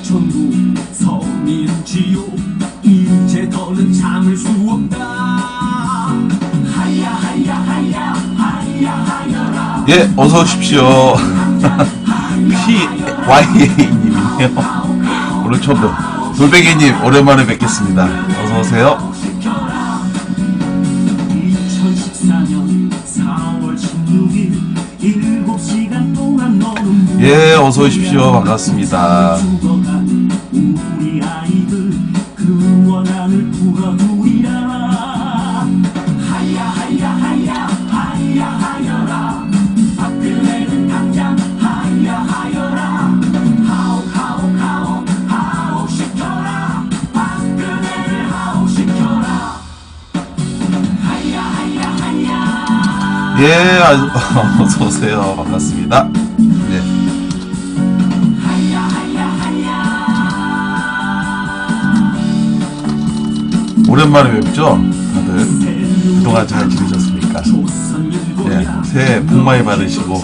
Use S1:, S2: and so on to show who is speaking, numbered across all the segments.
S1: 천국 성인지요 이제 더는 참을 수 없다. 하야 하야 하야 하야 하여라.
S2: 예, 어서 오십시오. PYA님이네요. 오늘 처음 뵙 돌베개님 오랜만에 뵙겠습니다. 어서 오세요.
S1: 2014년 4월 16일 7시간 동안 너는
S2: 예, 어서 오십시오. 반갑습니다.
S1: 우리 아이들 그 원한을 풀어두리라. 하야 하야 하야 하야 하여라. 박근혜는 당장 하야 하여라. 하오 하오 하오 하오 시켜라. 박근혜를 하오 시켜라. 하야 하야 하야.
S2: 예, 어서 오세요. 반갑습니다. 네.
S1: 하야 하야 하야.
S2: 오랜만에 뵙죠? 다들 그동안 잘 지내셨습니까? 예, 새해 복 많이 받으시고.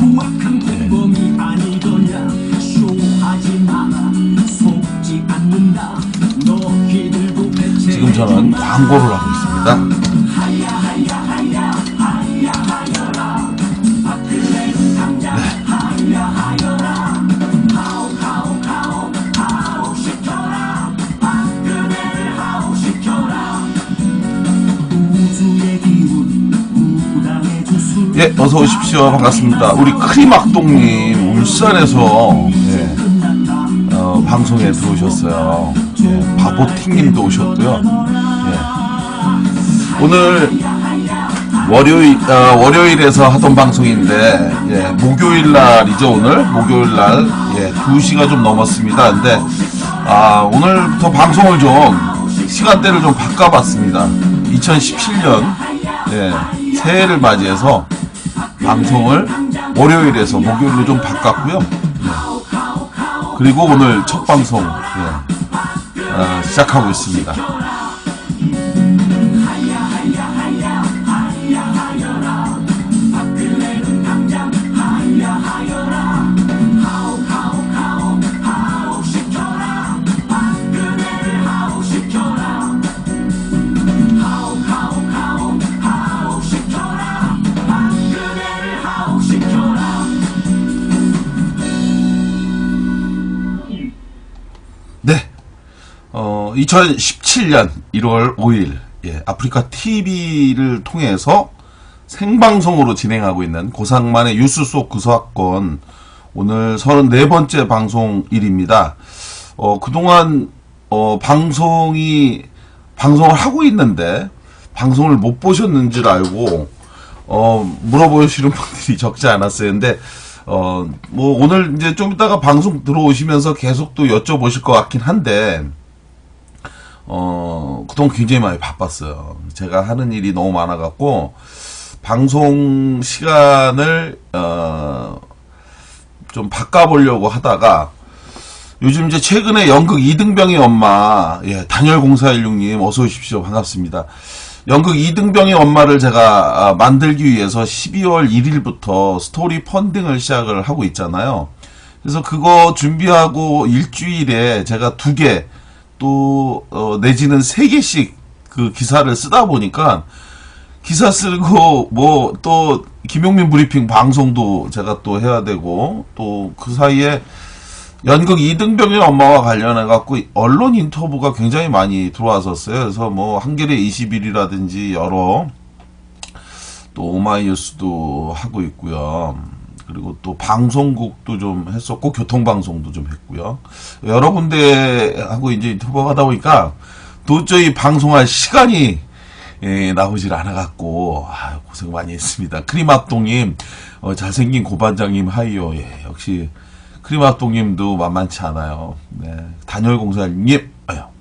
S2: 예. 지금 저는 광고를 하고 있습니다. 예, 어서 오십시오. 반갑습니다. 우리 크림악동님 울산에서 예, 방송에 들어오셨어요. 예, 바보팅님도 오셨고요. 예, 오늘 월요일에서 하던 방송인데 예, 목요일날이죠. 오늘 목요일날 예, 2시가 좀 넘었습니다. 근데 오늘부터 방송을 좀 시간대를 좀 바꿔봤습니다. 2017년 예, 새해를 맞이해서 방송을 월요일에서 목요일로 좀 바꿨고요. 예. 그리고 오늘 첫 방송 예, 시작하고 있습니다. 네, 2017년 1월 5일 예, 아프리카 TV를 통해서 생방송으로 진행하고 있는 고상만의 뉴스 속 그 사건 오늘 34번째 방송일입니다. 그동안 방송을 하고 있는데 방송을 못 보셨는지를 알고 물어보시는 분들이 적지 않았어요. 근데 뭐 오늘 이제 좀 이따가 방송 들어오시면서 계속 또 여쭤보실 것 같긴 한데 그동안 굉장히 많이 바빴어요. 제가 하는 일이 너무 많아갖고 방송 시간을 좀 바꿔보려고 하다가 요즘 이제 최근에 연극 이등병의 엄마 예, 단열0416님 어서 오십시오. 반갑습니다. 연극 이등병의 엄마를 제가 만들기 위해서 12월 1일부터 스토리 펀딩을 시작을 하고 있잖아요. 그래서 그거 준비하고 일주일에 제가 2개 또 내지는 3개씩 그 기사를 쓰다 보니까 기사 쓰고 뭐 또 김용민 브리핑 방송도 제가 또 해야 되고 또 그 사이에 연극 이등병의 엄마와 관련해 갖고 언론 인터뷰가 굉장히 많이 들어왔었어요. 그래서 뭐 한겨레 21이라든지 여러 또 오마이뉴스도 하고 있고요. 그리고 또 방송국도 좀 했었고 교통방송도 좀 했고요. 여러 군데 하고 이제 인터뷰하다 보니까 도저히 방송할 시간이 나오질 않아갖고 고생 많이 했습니다. 크림악동님 잘생긴 고반장님 하이요. 예, 역시 크림악동님도 만만치 않아요. 네, 단열공사님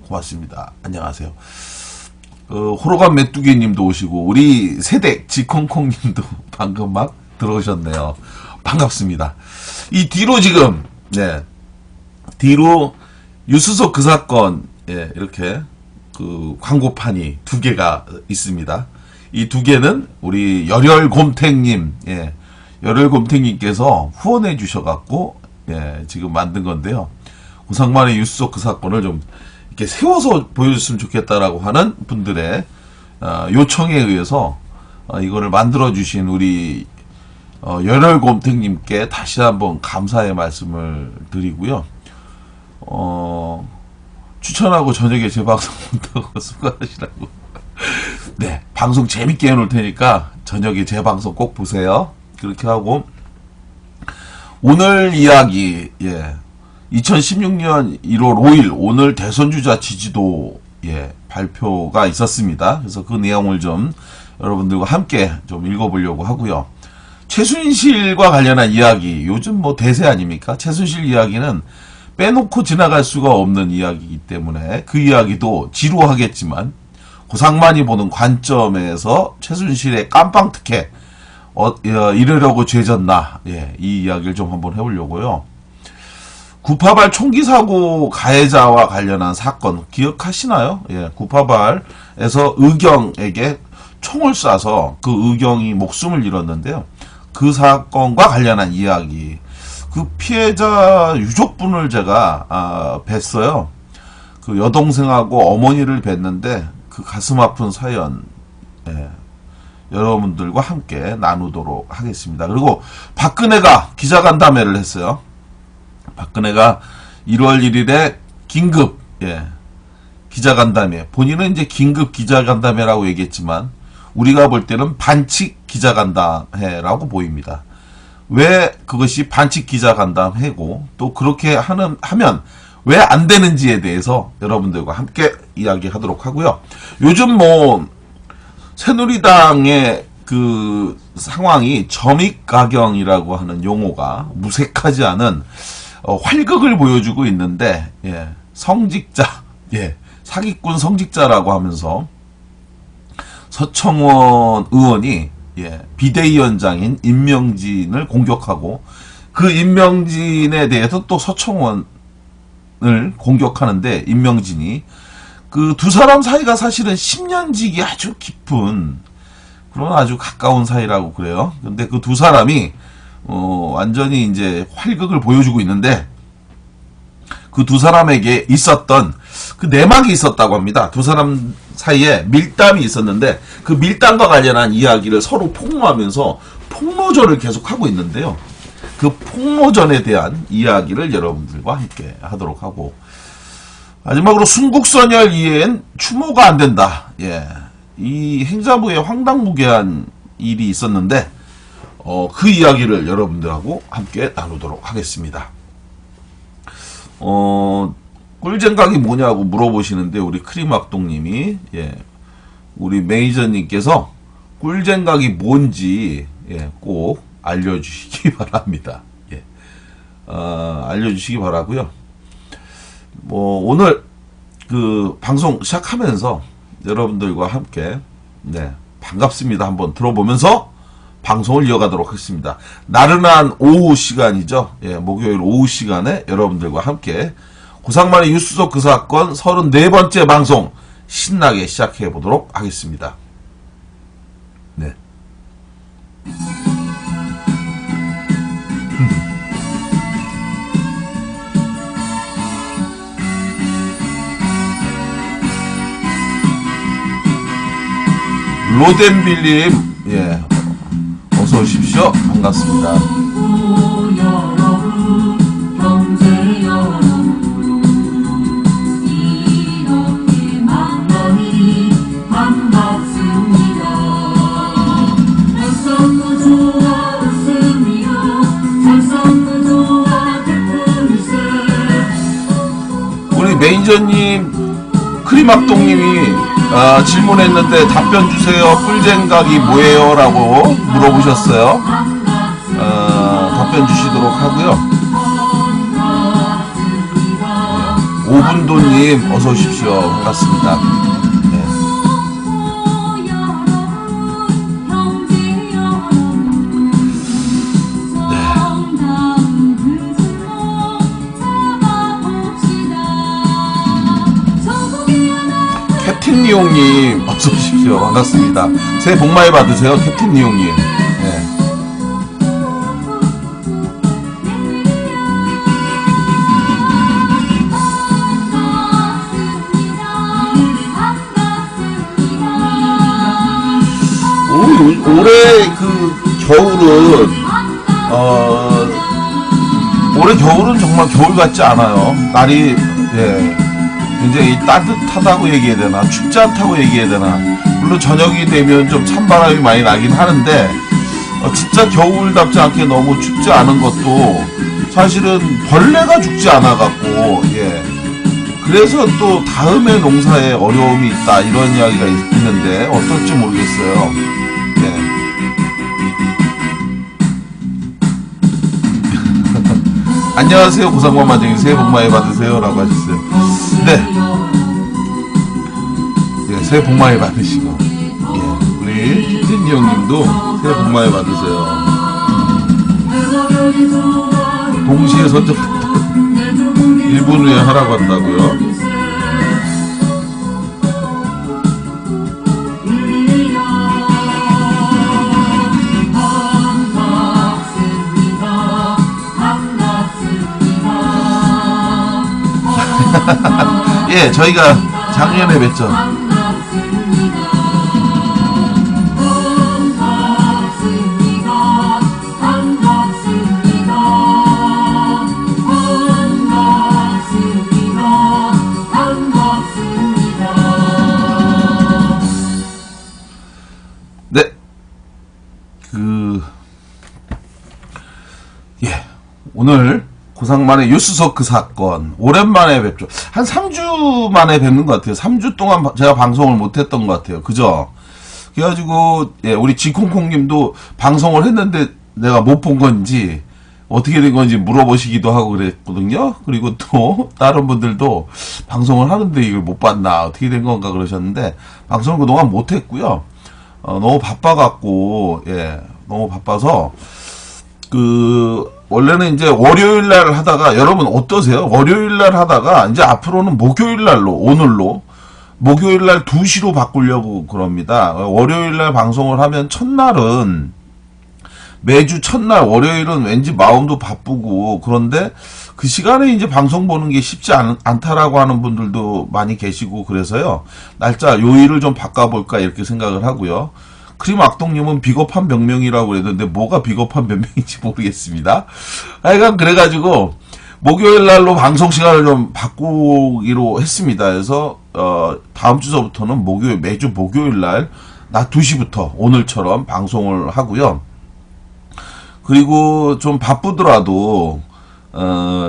S2: 고맙습니다. 안녕하세요. 호로간 메뚜기님도 오시고 우리 세댁 지콩콩님도 방금 막 들어오셨네요. 반갑습니다. 이 뒤로 지금 뒤로 뉴스 속 그 사건 이렇게 그 광고판이 2개가 있습니다. 이 2개는 우리 열혈곰탱님 열혈곰탱님께서 후원해 주셔갖고 지금 만든 건데요. 고상만의 뉴스 속 그 사건을 좀 이렇게 세워서 보여줬으면 좋겠다라고 하는 분들의 요청에 의해서 이거를 만들어주신 우리 열혈곰탱님께 다시 한번 감사의 말씀을 드리고요. 추천하고 저녁에 제 방송 본다고 수고하시라고. 네, 방송 재밌게 해놓을 테니까 저녁에 제 방송 꼭 보세요. 그렇게 하고 오늘 이야기, 2016년 1월 5일 오늘 대선주자 지지도 발표가 있었습니다. 그래서 그 내용을 좀 여러분들과 함께 좀 읽어보려고 하고요. 최순실과 관련한 이야기, 요즘 뭐 대세 아닙니까? 최순실 이야기는 빼놓고 지나갈 수가 없는 이야기이기 때문에 그 이야기도 지루하겠지만 고상만이 보는 관점에서 최순실의 깜빵 특혜 이러려고 죄졌나, 이 이야기를 좀 한번 해보려고요. 구파발 총기 사고 가해자와 관련한 사건 기억하시나요? 구파발에서 의경에게 총을 쏴서 그 의경이 목숨을 잃었는데요. 그 사건과 관련한 이야기, 그 피해자 유족분을 제가 뵀어요. 그 여동생하고 어머니를 뵀는데 그 가슴 아픈 사연, 여러분들과 함께 나누도록 하겠습니다. 그리고 박근혜가 기자간담회를 했어요. 박근혜가 1월 1일에 긴급 기자간담회, 본인은 이제 긴급 기자간담회라고 얘기했지만 우리가 볼 때는 반칙 기자간담회라고 보입니다. 왜 그것이 반칙 기자간담회고 또 그렇게 하면 왜 안 되는지에 대해서 여러분들과 함께 이야기하도록 하고요. 요즘 뭐 새누리당의 그 상황이 점입가경이라고 하는 용어가 무색하지 않은 활극을 보여주고 있는데, 성직자, 사기꾼 성직자라고 하면서 서청원 의원이 비대위원장인 임명진을 공격하고 그 임명진에 대해서 또 서청원을 공격하는데, 임명진이 그 두 사람 사이가 사실은 10년지기 아주 깊은 그런 아주 가까운 사이라고 그래요. 근데 그 두 사람이 완전히 이제 활극을 보여주고 있는데, 그 두 사람에게 있었던 그 내막이 있었다고 합니다. 두 사람 사이에 밀담이 있었는데 그 밀담과 관련한 이야기를 서로 폭로하면서 폭로전을 계속하고 있는데요. 그 폭로전에 대한 이야기를 여러분들과 함께 하도록 하고, 마지막으로 순국선열 이외엔 추모가 안 된다. 이 행자부에 황당무계한 일이 있었는데 그 이야기를 여러분들하고 함께 나누도록 하겠습니다. 꿀잼각이 뭐냐고 물어보시는데 우리 크림악동님이, 우리 매니저님께서 꿀잼각이 뭔지 꼭 알려주시기 바랍니다. 알려주시기 바라고요. 뭐 오늘 그 방송 시작하면서 여러분들과 함께 반갑습니다 한번 들어보면서 방송을 이어가도록 하겠습니다. 나른한 오후 시간이죠. 목요일 오후 시간에 여러분들과 함께 고상만의 뉴스 속 그 사건 34번째 방송 신나게 시작해 보도록 하겠습니다. 로덴빌님, 어서 오십시오. 반갑습니다. 우리 매니저님, 크림악동님이 질문했는데 답변 주세요. 꿀잼각이 뭐예요? 라고 물어보셨어요. 답변 주시도록 하고요. 오분도님 어서 오십시오. 반갑습니다. 캡틴니용님 어서 오십시오. 반갑습니다. 새해 복 많이 받으세요. 캡틴니용님. 올해 그 겨울은 올해 겨울은 정말 겨울 같지 않아요. 날이 굉장히 따뜻하다고 얘기해야 되나, 춥지 않다고 얘기해야 되나. 물론 저녁이 되면 좀 찬바람이 많이 나긴 하는데 진짜 겨울답지 않게 너무 춥지 않은 것도 사실은 벌레가 죽지 않아 갖고 그래서 또 다음에 농사에 어려움이 있다 이런 이야기가 있는데 어떨지 모르겠어요. 안녕하세요, 고상관 마정이 새해 복 많이 받으세요 라고 하셨어요. 새해 복 많이 받으시고 우리 김진이 형님도 새해 복 많이 받으세요. 동시에 선정 1분 후에 하라고 한다고요? 저희가 작년에 뵀죠. 오늘 고상만의 유스서크 사건 오랜만에 뵙죠. 한 3주 만에 뵙는 것 같아요. 3주 동안 제가 방송을 못했던 것 같아요. 그죠? 그래가지고 우리 지콩콩님도 방송을 했는데 내가 못 본 건지 어떻게 된 건지 물어보시기도 하고 그랬거든요. 그리고 또 다른 분들도 방송을 하는데 이걸 못 봤나 어떻게 된 건가 그러셨는데 방송을 그동안 못했고요. 너무 바빠갖고 너무 바빠서 원래는 이제 월요일 날 하다가, 여러분 어떠세요? 월요일 날 하다가, 이제 앞으로는 목요일 날로, 오늘로, 목요일 날 2시로 바꾸려고 그럽니다. 월요일 날 방송을 하면 첫날은, 매주 첫날, 월요일은 왠지 마음도 바쁘고, 그런데 그 시간에 이제 방송 보는 게 쉽지 않다라고 하는 분들도 많이 계시고, 그래서요, 날짜, 요일을 좀 바꿔볼까, 이렇게 생각을 하고요. 크림 악동님은 비겁한 변명이라고 그랬는데 뭐가 비겁한 변명인지 모르겠습니다. 하여간 그래가지고 목요일 날로 방송 시간을 좀 바꾸기로 했습니다. 그래서 다음 주서부터는 매주 목요일 날 낮 2시부터 오늘처럼 방송을 하고요. 그리고 좀 바쁘더라도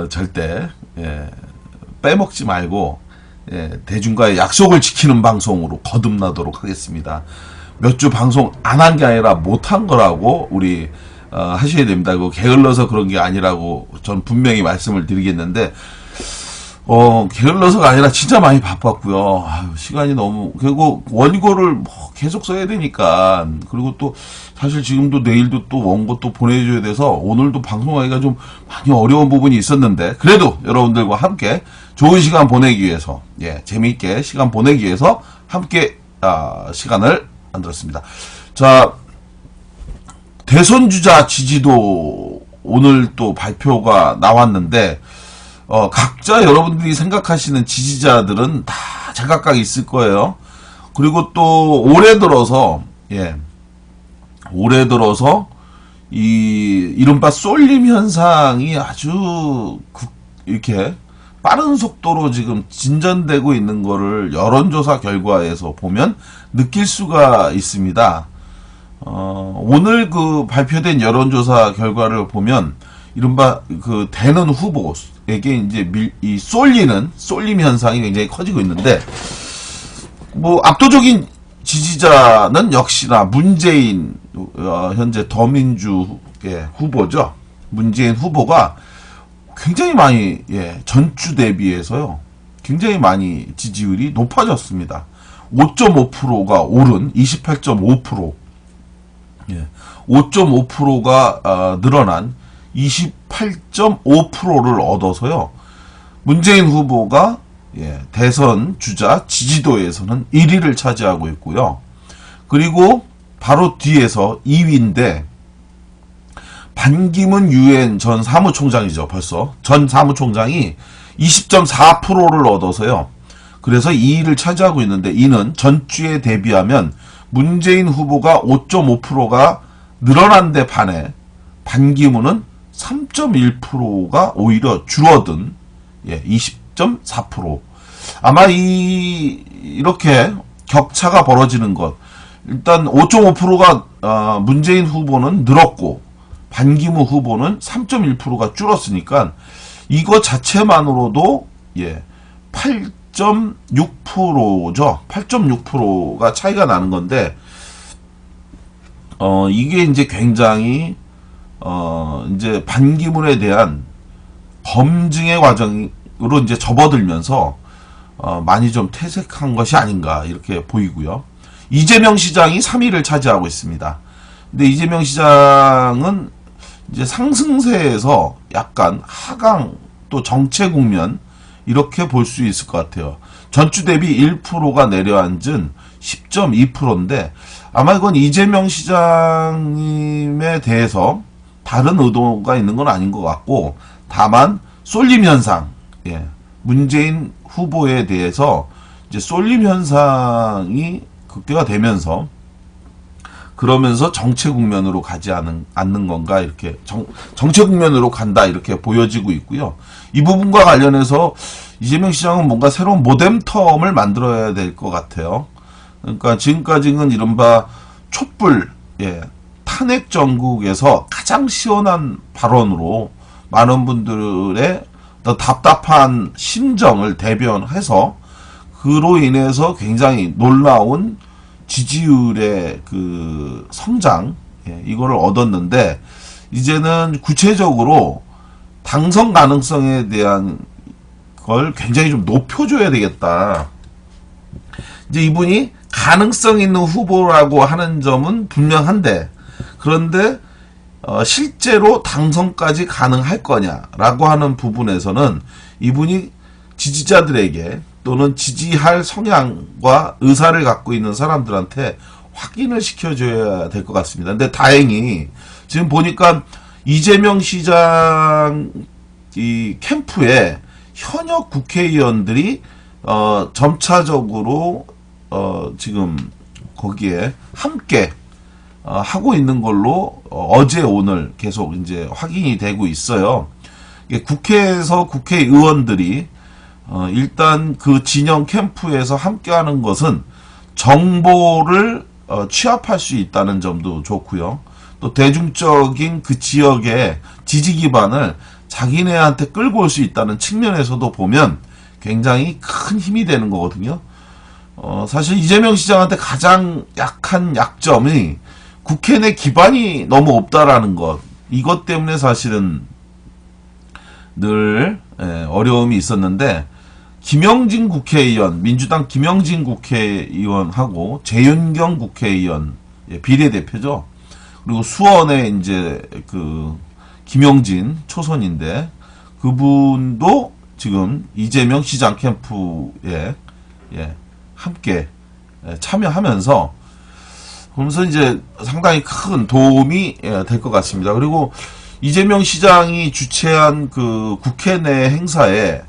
S2: 절대 빼먹지 말고 대중과의 약속을 지키는 방송으로 거듭나도록 하겠습니다. 몇 주 방송 안 한 게 아니라 못 한 거라고 우리 하셔야 됩니다. 그거 게을러서 그런 게 아니라고 전 분명히 말씀을 드리겠는데 게을러서가 아니라 진짜 많이 바빴고요. 시간이 너무, 그리고 원고를 계속 써야 되니까, 그리고 또 사실 지금도 내일도 또 원고 또 보내줘야 돼서 오늘도 방송하기가 좀 많이 어려운 부분이 있었는데, 그래도 여러분들과 함께 좋은 시간 보내기 위해서, 재미있게 시간 보내기 위해서 함께 시간을 만들었습니다. 자, 대선 주자 지지도 오늘 또 발표가 나왔는데 각자 여러분들이 생각하시는 지지자들은 다 제각각 있을 거예요. 그리고 또 올해 들어서 이 이른바 쏠림 현상이 아주 이렇게 빠른 속도로 지금 진전되고 있는 거를 여론조사 결과에서 보면 느낄 수가 있습니다. 오늘 그 발표된 여론조사 결과를 보면 이른바 그 되는 후보에게 이제 이 쏠림 현상이 굉장히 커지고 있는데, 압도적인 지지자는 역시나 문재인, 현재 더민주의 후보죠. 문재인 후보가 굉장히 많이, 전주 대비해서요, 굉장히 많이 지지율이 높아졌습니다. 5.5%가 오른 28.5%, 5.5%가 늘어난 28.5%를 얻어서요, 문재인 후보가 대선 주자 지지도에서는 1위를 차지하고 있고요. 그리고 바로 뒤에서 2위인데 반기문 유엔 전 사무총장이죠. 벌써 전 사무총장이 20.4%를 얻어서요. 그래서 2위를 차지하고 있는데, 이는 전주에 대비하면 문재인 후보가 5.5%가 늘어난 데 반해 반기문은 3.1%가 오히려 줄어든 20.4%. 아마 이렇게 격차가 벌어지는 것. 일단 5.5%가 문재인 후보는 늘었고 반기문 후보는 3.1%가 줄었으니까 이거 자체만으로도 8.6%죠. 8.6%가 차이가 나는 건데 이게 이제 굉장히 이제 반기문에 대한 검증의 과정으로 이제 접어들면서 많이 좀 퇴색한 것이 아닌가 이렇게 보이고요. 이재명 시장이 3위를 차지하고 있습니다. 근데 이재명 시장은 이제 상승세에서 약간 하강 또 정체 국면 이렇게 볼 수 있을 것 같아요. 전주 대비 1%가 내려앉은 10.2%인데 아마 이건 이재명 시장님에 대해서 다른 의도가 있는 건 아닌 것 같고 다만 쏠림 현상, 문재인 후보에 대해서 이제 쏠림 현상이 극대화 되면서 그러면서 정체 국면으로 가지 않는 건가 이렇게 정체 국면으로 간다 이렇게 보여지고 있고요. 이 부분과 관련해서 이재명 시장은 뭔가 새로운 모뎀텀을 만들어야 될 것 같아요. 그러니까 지금까지는 이른바 촛불 탄핵 정국에서 가장 시원한 발언으로 많은 분들의 답답한 심정을 대변해서 그로 인해서 굉장히 놀라운 지지율의 그 성장 이거를 얻었는데 이제는 구체적으로 당선 가능성에 대한 걸 굉장히 좀 높여줘야 되겠다. 이제 이분이 가능성 있는 후보라고 하는 점은 분명한데 그런데 실제로 당선까지 가능할 거냐라고 하는 부분에서는 이분이 지지자들에게 또는 지지할 성향과 의사를 갖고 있는 사람들한테 확인을 시켜줘야 될 것 같습니다. 근데 다행히 지금 보니까 이재명 시장 이 캠프에 현역 국회의원들이 점차적으로 지금 거기에 함께 하고 있는 걸로 어제 오늘 계속 이제 확인이 되고 있어요. 국회에서 국회의원들이 일단 그 진영 캠프에서 함께하는 것은 정보를 취합할 수 있다는 점도 좋고요. 또 대중적인 그 지역의 지지 기반을 자기네한테 끌고 올 수 있다는 측면에서도 보면 굉장히 큰 힘이 되는 거거든요. 사실 이재명 시장한테 가장 약한 약점이 국회 내 기반이 너무 없다라는 것. 이것 때문에 사실은 늘 어려움이 있었는데 김영진 국회의원, 민주당 김영진 국회의원하고 재윤경 국회의원 비례대표죠. 그리고 수원에 이제 그 김영진 초선인데 그분도 지금 이재명 시장 캠프에 함께 참여하면서 그러면서 이제 상당히 큰 도움이 될 것 같습니다. 그리고 이재명 시장이 주최한 그 국회 내 행사에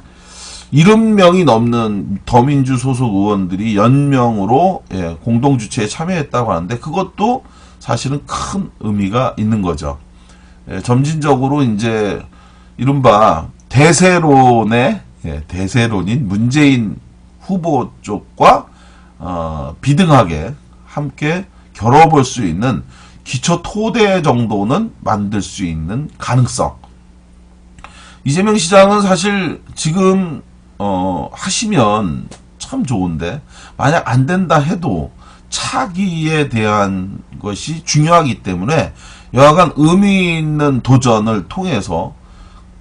S2: 70명이 넘는 더민주 소속 의원들이 연명으로 공동 주최에 참여했다고 하는데 그것도 사실은 큰 의미가 있는 거죠. 점진적으로 이제 이른바 대세론인 문재인 후보 쪽과 비등하게 함께 겨뤄볼 수 있는 기초 토대 정도는 만들 수 있는 가능성. 이재명 시장은 사실 지금 하시면 참 좋은데 만약 안 된다 해도 차기에 대한 것이 중요하기 때문에 여하간 의미 있는 도전을 통해서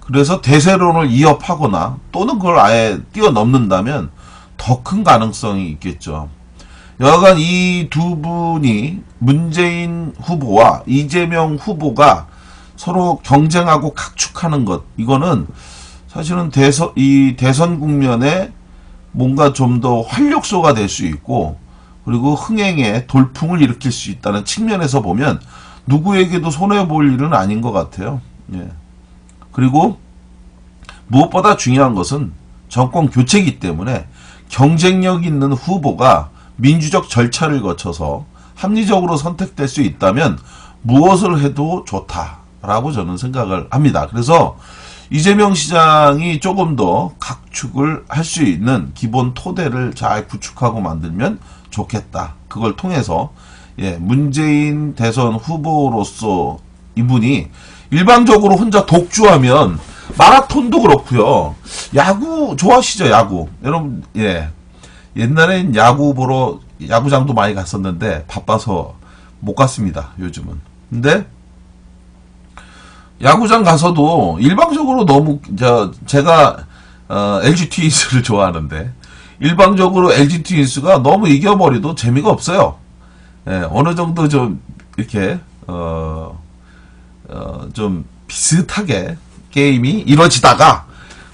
S2: 그래서 대세론을 이어파거나 또는 그걸 아예 뛰어넘는다면 더 큰 가능성이 있겠죠. 여하간 이 두 분이 문재인 후보와 이재명 후보가 서로 경쟁하고 각축하는 것 이거는 사실은 이 대선 국면에 뭔가 좀 더 활력소가 될 수 있고 그리고 흥행에 돌풍을 일으킬 수 있다는 측면에서 보면 누구에게도 손해볼 일은 아닌 것 같아요. 그리고 무엇보다 중요한 것은 정권 교체이기 때문에 경쟁력 있는 후보가 민주적 절차를 거쳐서 합리적으로 선택될 수 있다면 무엇을 해도 좋다라고 저는 생각을 합니다. 그래서 이재명 시장이 조금 더 각축을 할 수 있는 기본 토대를 잘 구축하고 만들면 좋겠다. 그걸 통해서 문재인 대선 후보로서 이분이 일방적으로 혼자 독주하면 마라톤도 그렇고요. 야구 좋아하시죠? 야구. 여러분 옛날엔 야구 보러 야구장도 많이 갔었는데 바빠서 못 갔습니다. 요즘은. 근데 야구장 가서도 일방적으로 너무 제가 LG 트윈스를 좋아하는데 일방적으로 LG 트윈스가 너무 이겨버리도 재미가 없어요. 어느 정도 좀 이렇게 좀 비슷하게 게임이 이루어지다가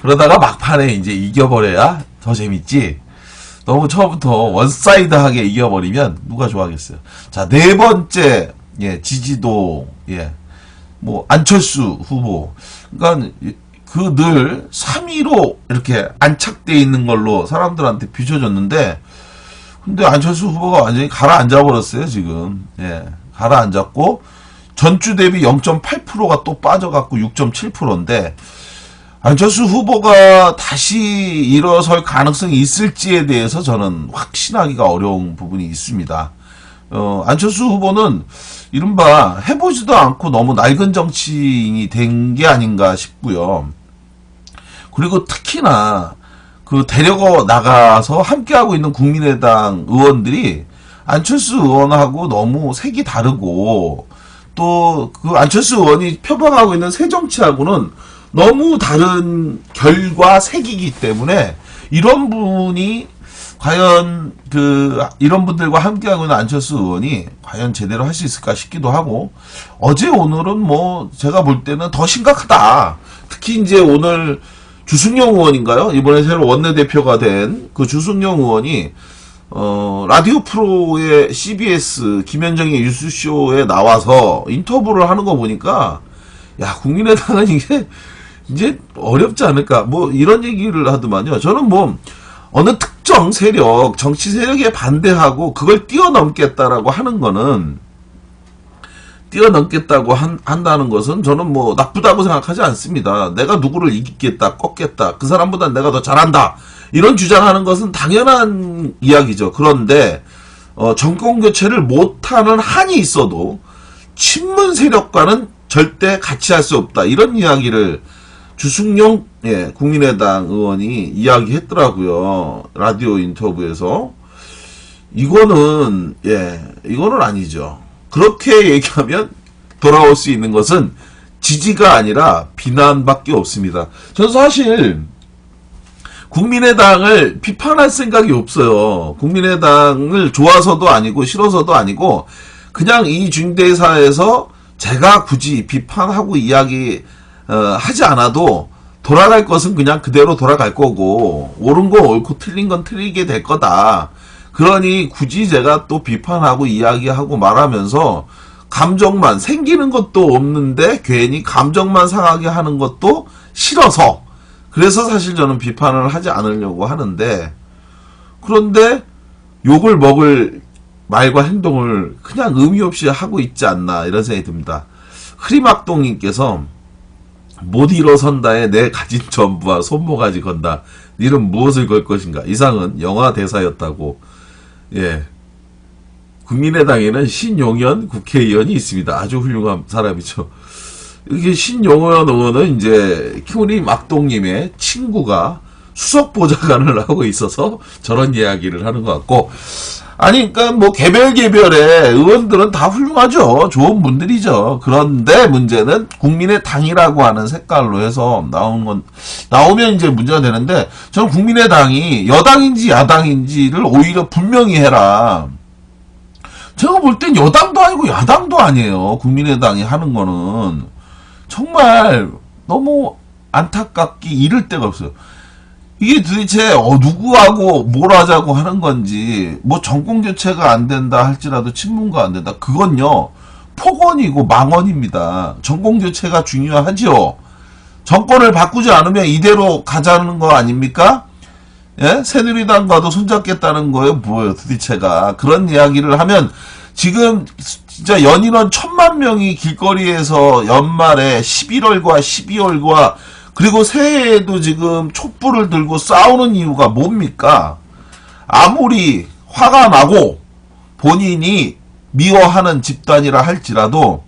S2: 그러다가 막판에 이제 이겨버려야 더 재밌지. 너무 처음부터 원사이드하게 이겨버리면 누가 좋아하겠어요. 자, 네 번째 지지도 뭐 안철수 후보. 그러니까 그 늘 3위로 이렇게 안착돼 있는 걸로 사람들한테 비춰졌는데 근데 안철수 후보가 완전히 가라앉아 버렸어요, 지금. 가라앉았고 전주 대비 0.8%가 또 빠져갖고 6.7%인데 안철수 후보가 다시 일어설 가능성이 있을지에 대해서 저는 확신하기가 어려운 부분이 있습니다. 안철수 후보는 이른바 해보지도 않고 너무 낡은 정치인이 된 게 아닌가 싶고요. 그리고 특히나 그 데려가 나가서 함께하고 있는 국민의당 의원들이 안철수 의원하고 너무 색이 다르고 또 그 안철수 의원이 표방하고 있는 새정치하고는 너무 다른 결과 색이기 때문에 이런 분이 과연 이런 분들과 함께하고 있는 안철수 의원이 과연 제대로 할 수 있을까 싶기도 하고 어제 오늘은 뭐 제가 볼 때는 더 심각하다. 특히 이제 오늘 주승용 의원인가요? 이번에 새로 원내대표가 된 그 주승용 의원이 라디오 프로의 CBS 김현정의 뉴스쇼에 나와서 인터뷰를 하는 거 보니까 야 국민의당은 이제 어렵지 않을까 뭐 이런 얘기를 하더만요. 저는 뭐 어느 특정 세력, 정치 세력에 반대하고 그걸 뛰어넘겠다라고 하는 거는 뛰어넘겠다고 한다는 것은 저는 뭐 나쁘다고 생각하지 않습니다. 내가 누구를 이기겠다, 꺾겠다, 그 사람보다 내가 더 잘한다 이런 주장하는 것은 당연한 이야기죠. 그런데 정권 교체를 못하는 한이 있어도 친문 세력과는 절대 같이 할 수 없다 이런 이야기를 주승용 국민의당 의원이 이야기했더라고요. 라디오 인터뷰에서. 이거는 아니죠. 그렇게 얘기하면 돌아올 수 있는 것은 지지가 아니라 비난밖에 없습니다. 저는 사실 국민의당을 비판할 생각이 없어요. 국민의당을 좋아서도 아니고 싫어서도 아니고 그냥 이 중대사에서 제가 굳이 비판하고 이야기 하지 않아도 돌아갈 것은 그냥 그대로 돌아갈 거고 옳은 거 옳고 틀린 건 틀리게 될 거다. 그러니 굳이 제가 또 비판하고 이야기하고 말하면서 감정만 생기는 것도 없는데 괜히 감정만 상하게 하는 것도 싫어서 그래서 사실 저는 비판을 하지 않으려고 하는데 그런데 욕을 먹을 말과 행동을 그냥 의미 없이 하고 있지 않나 이런 생각이 듭니다. 흐리막동님께서 못 일어선다에 내 가진 전부와 손모가지 건다. 니는 무엇을 걸 것인가? 이상은 영화 대사였다고. 국민의당에는 신용현 국회의원이 있습니다. 아주 훌륭한 사람이죠. 이게 신용현 의원은 이제 흐리막동님의 친구가 수석보좌관을 하고 있어서 저런 이야기를 하는 것 같고 아니, 그러니까 뭐 개별의 의원들은 다 훌륭하죠. 좋은 분들이죠. 그런데 문제는 국민의당이라고 하는 색깔로 해서 나오면 이제 문제가 되는데 저는 국민의당이 여당인지 야당인지를 오히려 분명히 해라. 제가 볼 땐 여당도 아니고 야당도 아니에요. 국민의당이 하는 거는 정말 너무 안타깝기 이를 데가 없어요. 이게 도대체 누구하고 뭘 하자고 하는 건지 뭐 정권 교체가 안 된다 할지라도 친문가 안 된다 그건요 폭언이고 망언입니다. 정권 교체가 중요하죠. 정권을 바꾸지 않으면 이대로 가자는 거 아닙니까? 새누리당과도 손잡겠다는 거예요. 뭐예요 도대체가. 그런 이야기를 하면 지금 진짜 연인원 1000만 명이 길거리에서 연말에 11월과 12월과 그리고 새해에도 지금 촛불을 들고 싸우는 이유가 뭡니까? 아무리 화가 나고 본인이 미워하는 집단이라 할지라도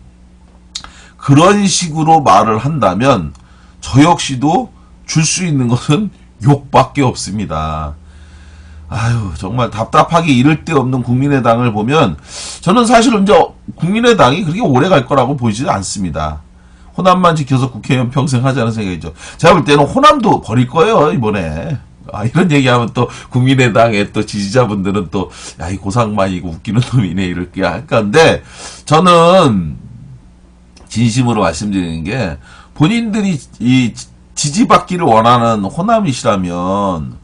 S2: 그런 식으로 말을 한다면 저 역시도 줄 수 있는 것은 욕밖에 없습니다. 아유, 정말 답답하게 이를 데 없는 국민의당을 보면 저는 사실은 이제 국민의당이 그렇게 오래 갈 거라고 보이지 않습니다. 호남만 지켜서 국회의원 평생 하자는 생각이죠. 제가 볼 때는 호남도 버릴 거예요, 이번에. 이런 얘기하면 또 국민의당의 또 지지자분들은 또, 야, 이 고상만이고 웃기는 놈이네, 이렇게 할 건데, 저는 진심으로 말씀드리는 게, 본인들이 이 지지받기를 원하는 호남이시라면,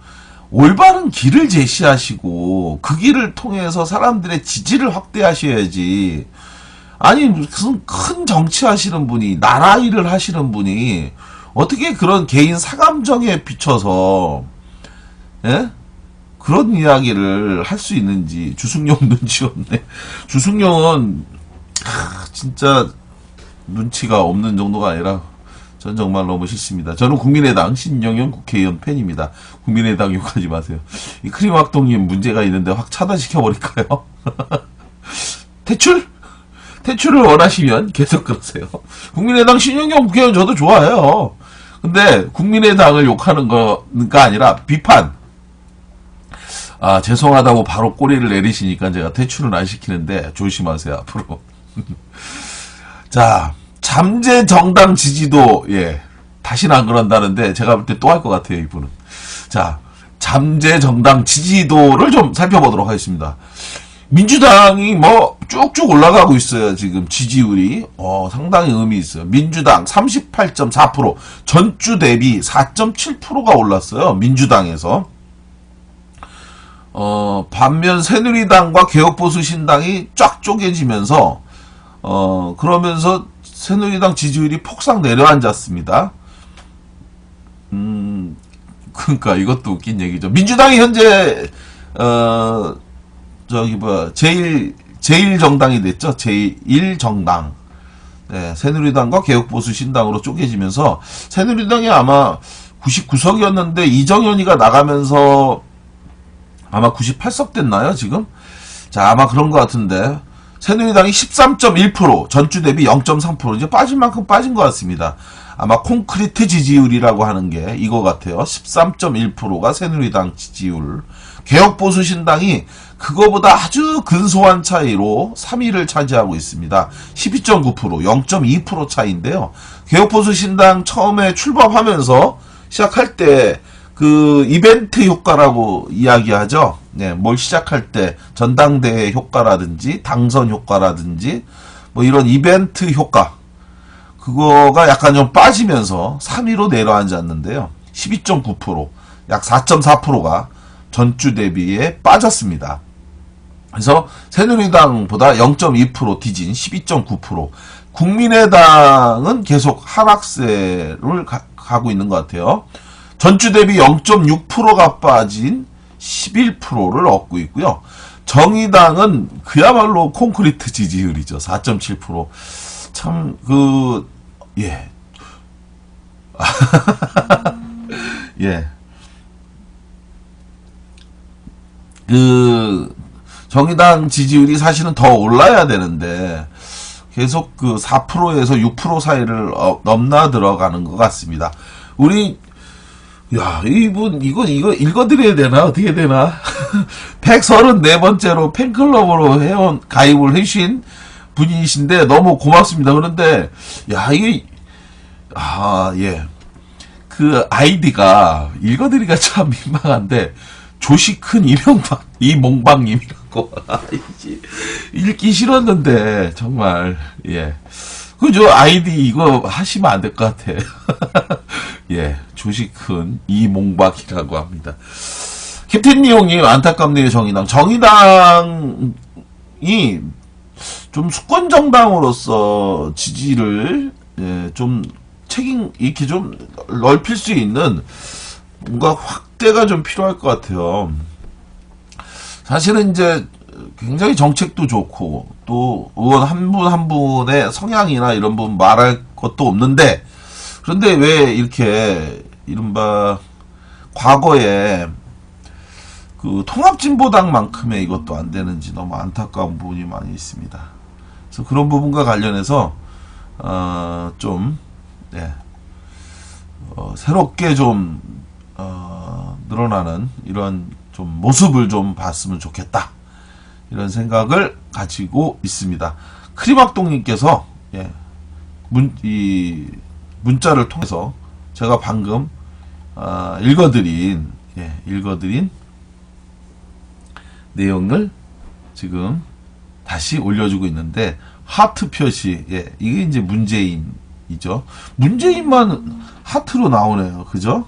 S2: 올바른 길을 제시하시고 그 길을 통해서 사람들의 지지를 확대하셔야지. 아니 무슨 큰 정치하시는 분이 나라 일을 하시는 분이 어떻게 그런 개인 사감정에 비춰서 그런 이야기를 할 수 있는지. 주승용 눈치 없네. 주승용은 진짜 눈치가 없는 정도가 아니라 전 정말 너무 싫습니다. 저는 국민의당 신정현 국회의원 팬입니다. 국민의당 욕하지 마세요. 이 크림학동님 문제가 있는데 확 차단시켜버릴까요? 퇴출? 퇴출을 원하시면 계속 그러세요. 국민의당 신정현 국회의원 저도 좋아해요. 근데 국민의당을 욕하는 거가 아니라 비판. 죄송하다고 바로 꼬리를 내리시니까 제가 퇴출은 안 시키는데 조심하세요, 앞으로. 자, 잠재 정당 지지도, 다시는 안 그런다는데, 제가 볼 때 또 할 것 같아요, 이분은. 자, 잠재 정당 지지도를 좀 살펴보도록 하겠습니다. 민주당이 쭉쭉 올라가고 있어요, 지금 지지율이. 상당히 의미 있어요. 민주당 38.4%, 전주 대비 4.7%가 올랐어요, 민주당에서. 반면 새누리당과 개혁보수신당이 쫙 쪼개지면서, 그러면서 새누리당 지지율이 폭삭 내려앉았습니다. 그러니까 이것도 웃긴 얘기죠. 민주당이 현재 제1 정당이 됐죠. 제1 정당. 네, 새누리당과 개혁보수신당으로 쪼개지면서 새누리당이 아마 99석이었는데 이정현이가 나가면서 아마 98석 됐나요, 지금? 자, 아마 그런 것 같은데. 새누리당이 13.1%, 전주 대비 0.3%, 이제 빠질 만큼 빠진 것 같습니다. 아마 콘크리트 지지율이라고 하는 게 이거 같아요. 13.1%가 새누리당 지지율. 개혁보수신당이 그거보다 아주 근소한 차이로 3위를 차지하고 있습니다. 12.9%, 0.2% 차이인데요. 개혁보수신당 처음에 출범하면서 시작할 때 그 이벤트 효과라고 이야기하죠. 네, 뭘 시작할 때 전당대회 효과라든지 당선 효과라든지 뭐 이런 이벤트 효과, 그거가 약간 좀 빠지면서 3위로 내려앉았는데요. 12.9%, 약 4.4%가 전주 대비에 빠졌습니다. 그래서 새누리당보다 0.2% 뒤진 12.9%. 국민의당은 계속 하락세를 가고 있는 것 같아요. 전주 대비 0.6%가 빠진 11%를 얻고 있고요. 정의당은 그야말로 콘크리트 지지율이죠. 4.7%. 참, 정의당 지지율이 사실은 더 올라야 되는데, 계속 4%에서 6% 사이를 넘나 들어가는 것 같습니다. 이분, 이거 읽어드려야 되나? 어떻게 되나? 134번째로 팬클럽으로 가입을 해주신 분이신데, 너무 고맙습니다. 그런데, 아이디가 읽어드리기가 참 민망한데, 조시 큰 이몽방님이라고. 읽기 싫었는데, 정말, 그죠? 아이디 이거 하시면 안 될 것 같아. 조시 큰 이몽박이라고 합니다. 캡틴니용님, 안타깝네요, 정의당. 정의당이 좀 수권정당으로서 지지를, 좀 이렇게 좀 넓힐 수 있는 뭔가 확대가 좀 필요할 것 같아요. 사실은 이제 굉장히 정책도 좋고 또 의원 한 분 한 분의 성향이나 이런 부분 말할 것도 없는데, 그런데 왜 이렇게 이른바 과거에 그 통합진보당만큼의 이것도 안 되는지 너무 안타까운 부분이 많이 있습니다. 그래서 그런 부분과 관련해서 좀 새롭게 좀 늘어나는 이런 좀 모습을 좀 봤으면 좋겠다, 이런 생각을 가지고 있습니다. 크리막동님께서 이 문자를 통해서 제가 방금 읽어드린 내용을 지금 다시 올려주고 있는데, 하트 표시, 이게 이제 문재인이죠. 문재인만 하트로 나오네요. 그죠?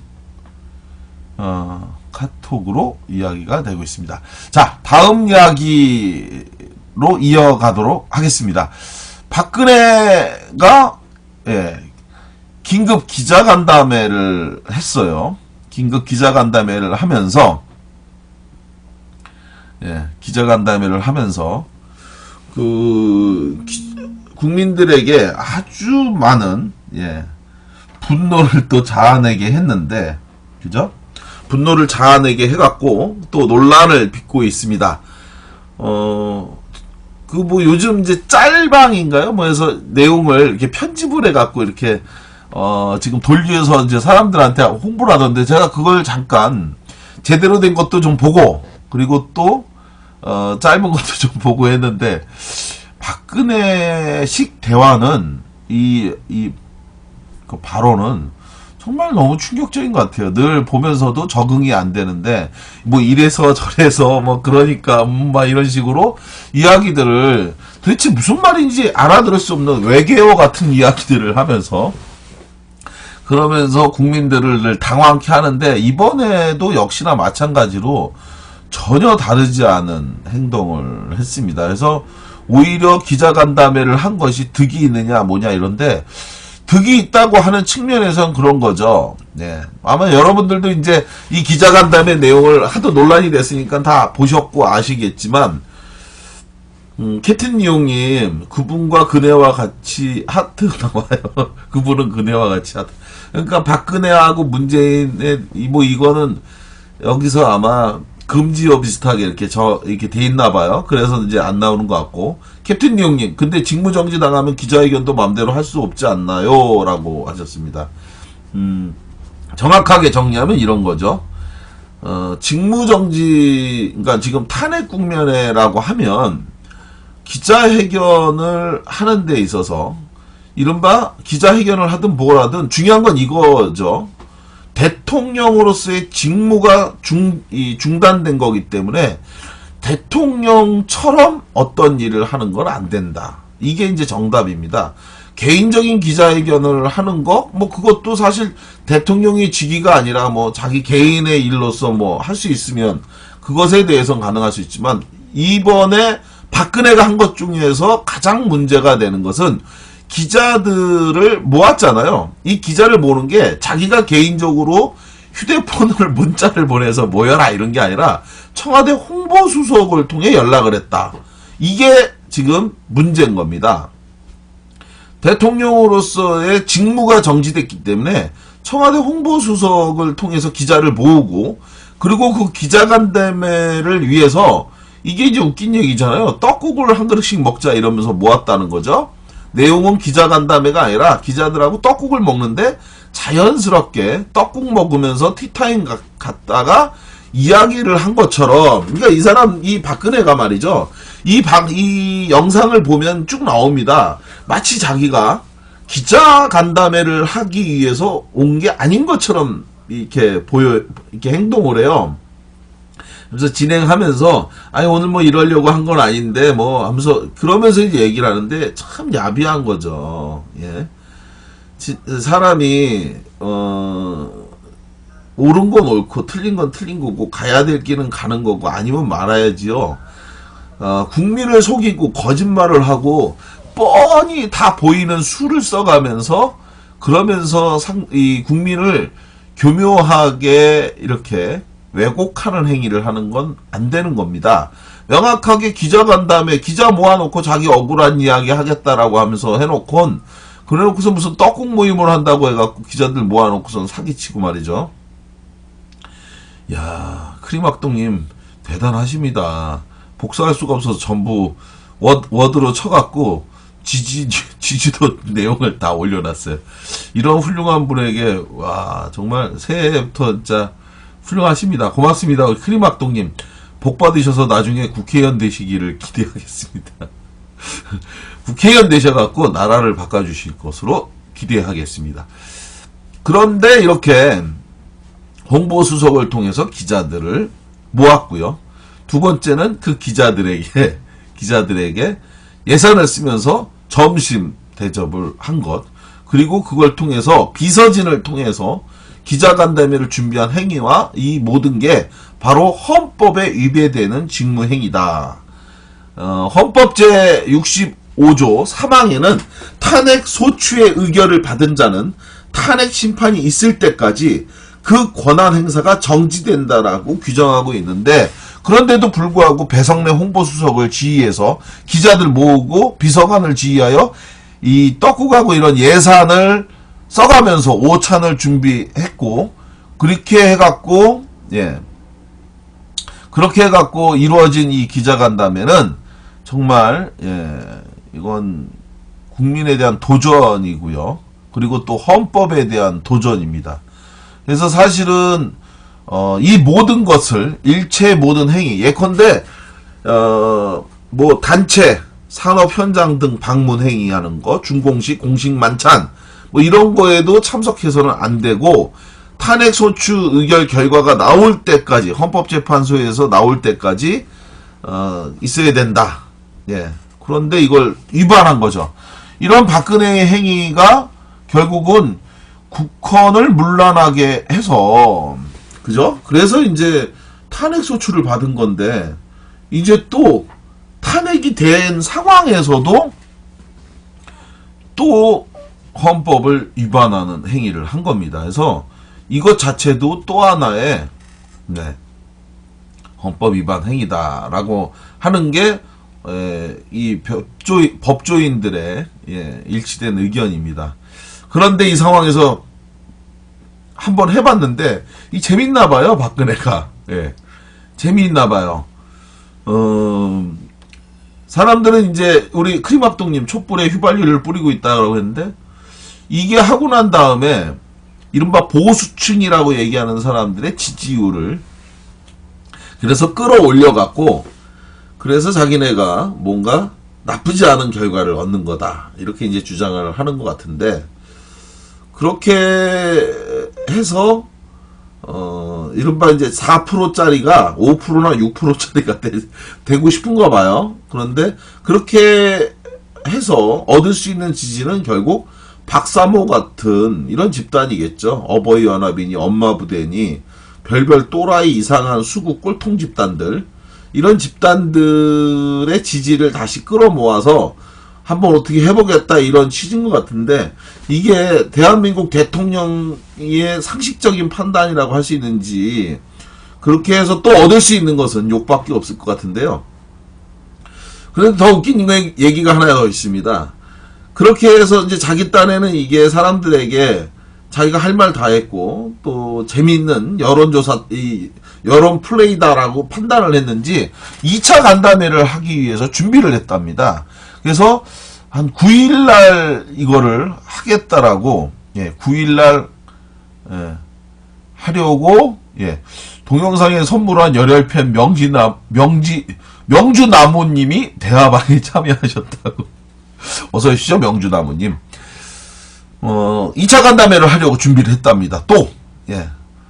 S2: 카톡으로 이야기가 되고 있습니다. 자, 다음 이야기로 이어가도록 하겠습니다. 박근혜가 긴급 기자간담회를 했어요. 긴급 기자간담회를 하면서 국민들에게 아주 많은 분노를 또 자아내게 했는데, 그죠? 분노를 자아내게 해갖고 또 논란을 빚고 있습니다. 요즘 이제 짤방인가요? 해서 내용을 이렇게 편집을 해갖고 이렇게 지금 돌려서 이제 사람들한테 홍보를 하던데, 제가 그걸 잠깐 제대로 된 것도 좀 보고, 그리고 또 짧은 것도 좀 보고 했는데, 박근혜식 대화는 그 발언은 정말 너무 충격적인 것 같아요. 늘 보면서도 적응이 안 되는데, 이래서 저래서 그러니까 막 이런 식으로 이야기들을 도대체 무슨 말인지 알아들을 수 없는 외계어 같은 이야기들을 하면서, 그러면서 국민들을 늘 당황케 하는데, 이번에도 역시나 마찬가지로 전혀 다르지 않은 행동을 했습니다. 그래서 오히려 기자간담회를 한 것이 득이 있느냐 뭐냐 이런데, 득이 있다고 하는 측면에선 그런 거죠. 아마 여러분들도 이제 이 기자간담회 내용을 하도 논란이 됐으니까 다 보셨고 아시겠지만, 캡틴 니용님, 그분과 그네와 같이 하트 나와요. 그분은 그네와 같이 하트. 그러니까 박근혜하고 문재인의 이거는 여기서 아마 금지어 비슷하게 이렇게 돼 있나 봐요. 그래서 이제 안 나오는 것 같고, 캡틴 니용님, 근데 직무정지 당하면 기자회견도 마음대로 할 수 없지 않나요? 라고 하셨습니다. 정확하게 정리하면 이런 거죠. 직무정지, 그러니까 지금 탄핵 국면에라고 하면 기자회견을 하는 데 있어서, 이른바 기자회견을 하든 뭘 하든 중요한 건 이거죠. 대통령으로서의 직무가 중단된 거기 때문에 대통령처럼 어떤 일을 하는 건 안 된다. 이게 이제 정답입니다. 개인적인 기자회견을 하는 거, 그것도 사실 대통령의 직위가 아니라 자기 개인의 일로서 할 수 있으면 그것에 대해서는 가능할 수 있지만, 이번에 박근혜가 한 것 중에서 가장 문제가 되는 것은 기자들을 모았잖아요. 이 기자를 모으는 게 자기가 개인적으로 휴대폰을 문자를 보내서 모여라 이런 게 아니라 청와대 홍보수석을 통해 연락을 했다. 이게 지금 문제인 겁니다. 대통령으로서의 직무가 정지됐기 때문에 청와대 홍보수석을 통해서 기자를 모으고, 그리고 그 기자간담회를 위해서, 이게 이제 웃긴 얘기잖아요. 떡국을 한 그릇씩 먹자 이러면서 모았다는 거죠. 내용은 기자간담회가 아니라 기자들하고 떡국을 먹는데 자연스럽게 떡국 먹으면서 티타임 갔다가 이야기를 한 것처럼, 그러니까 이 사람, 이 박근혜가 말이죠. 이 영상을 보면 쭉 나옵니다. 마치 자기가 기자간담회를 하기 위해서 온 게 아닌 것처럼 이렇게 이렇게 행동을 해요. 그래서 진행하면서, 오늘 이러려고 한 건 아닌데, 하면서, 그러면서 이제 얘기를 하는데, 참 야비한 거죠. 사람이, 옳은 건 옳고, 틀린 건 틀린 거고, 가야 될 길은 가는 거고, 아니면 말아야지요. 국민을 속이고, 거짓말을 하고, 뻔히 다 보이는 수를 써가면서, 그러면서 이 국민을 교묘하게 이렇게, 왜곡하는 행위를 하는 건 안 되는 겁니다. 명확하게 기자간담회, 기자 모아놓고 자기 억울한 이야기 하겠다라고 하면서 해놓곤, 그래놓고서 무슨 떡국 모임을 한다고 해갖고 기자들 모아놓고선 사기치고 말이죠. 야, 크림악동님 대단하십니다. 복사할 수가 없어서 전부 워드로 쳐갖고 지지도 내용을 다 올려놨어요. 이런 훌륭한 분에게 와 정말 새해부터 진짜 훌륭하십니다. 고맙습니다. 크림악동님 복 받으셔서 나중에 국회의원 되시기를 기대하겠습니다. 국회의원 되셔갖고 나라를 바꿔주실 것으로 기대하겠습니다. 그런데 이렇게 홍보수석을 통해서 기자들을 모았고요. 두 번째는 그 기자들에게 예산을 쓰면서 점심 대접을 한 것, 그리고 그걸 통해서 비서진을 통해서 기자간담회를 준비한 행위와 이 모든 게 바로 헌법에 위배되는 직무행위다. 헌법 제65조 3항에는 탄핵 소추의 의결을 받은 자는 탄핵 심판이 있을 때까지 그 권한 행사가 정지된다라고 규정하고 있는데, 그런데도 불구하고 배성래 홍보수석을 지휘해서 기자들 모으고 비서관을 지휘하여 이 떡국하고 이런 예산을 써가면서 오찬을 준비했고, 그렇게 해갖고 이루어진 이 기자간담회는 정말 이건 국민에 대한 도전이고요. 그리고 또 헌법에 대한 도전입니다. 그래서 사실은 이 모든 것을 일체 모든 행위, 예컨대 뭐 단체 산업 현장 등 방문 행위하는 거, 준공식, 공식 만찬 뭐 이런 거에도 참석해서는 안 되고, 탄핵 소추 의결 결과가 나올 때까지, 헌법재판소에서 나올 때까지 있어야 된다. 그런데 이걸 위반한 거죠. 이런 박근혜의 행위가 결국은 국헌을 문란하게 해서, 그죠? 그래서 이제 탄핵 소추를 받은 건데, 이제 또 탄핵이 된 상황에서도 또 헌법을 위반하는 행위를 한 겁니다. 그래서 이것 자체도 또 하나의 헌법 위반 행위다라고 하는 게 이 법조인들의 일치된 의견입니다. 그런데 이 상황에서 한번 해봤는데 이 재밌나 봐요, 박근혜가. 재미있나 봐요. 사람들은 이제 우리 크림악동님 촛불에 휘발유를 뿌리고 있다고 했는데, 이게 하고 난 다음에 이른바 보수층이라고 얘기하는 사람들의 지지율을 그래서 끌어올려 갖고, 그래서 자기네가 뭔가 나쁘지 않은 결과를 얻는 거다, 이렇게 이제 주장을 하는 것 같은데, 그렇게 해서 이른바 이제 4%짜리가 5%나 6%짜리가 되고 싶은가 봐요. 그런데 그렇게 해서 얻을 수 있는 지지는 결국 박사모 같은 이런 집단이겠죠. 어버이 연합이니 엄마부대니 별별 또라이 이상한 수구 꼴통 집단들, 이런 집단들의 지지를 다시 끌어모아서 한번 어떻게 해보겠다, 이런 취지인 것 같은데, 이게 대한민국 대통령의 상식적인 판단이라고 할 수 있는지, 그렇게 해서 또 얻을 수 있는 것은 욕밖에 없을 것 같은데요. 그런데 더 웃긴 얘기가 하나 더 있습니다. 그렇게 해서 이제 자기 딴에는 이게 사람들에게 자기가 할 말 다 했고, 또 재미있는 여론조사, 여론 플레이다라고 판단을 했는지 2차 간담회를 하기 위해서 준비를 했답니다. 그래서 한 9일날 이거를 하겠다라고, 9일날 하려고, 동영상에 선물한 열혈팬 명주나무님이 대화방에 참여하셨다고. 어서 오시죠, 명주나무님. 2차 간담회를 하려고 준비를 했답니다. 또,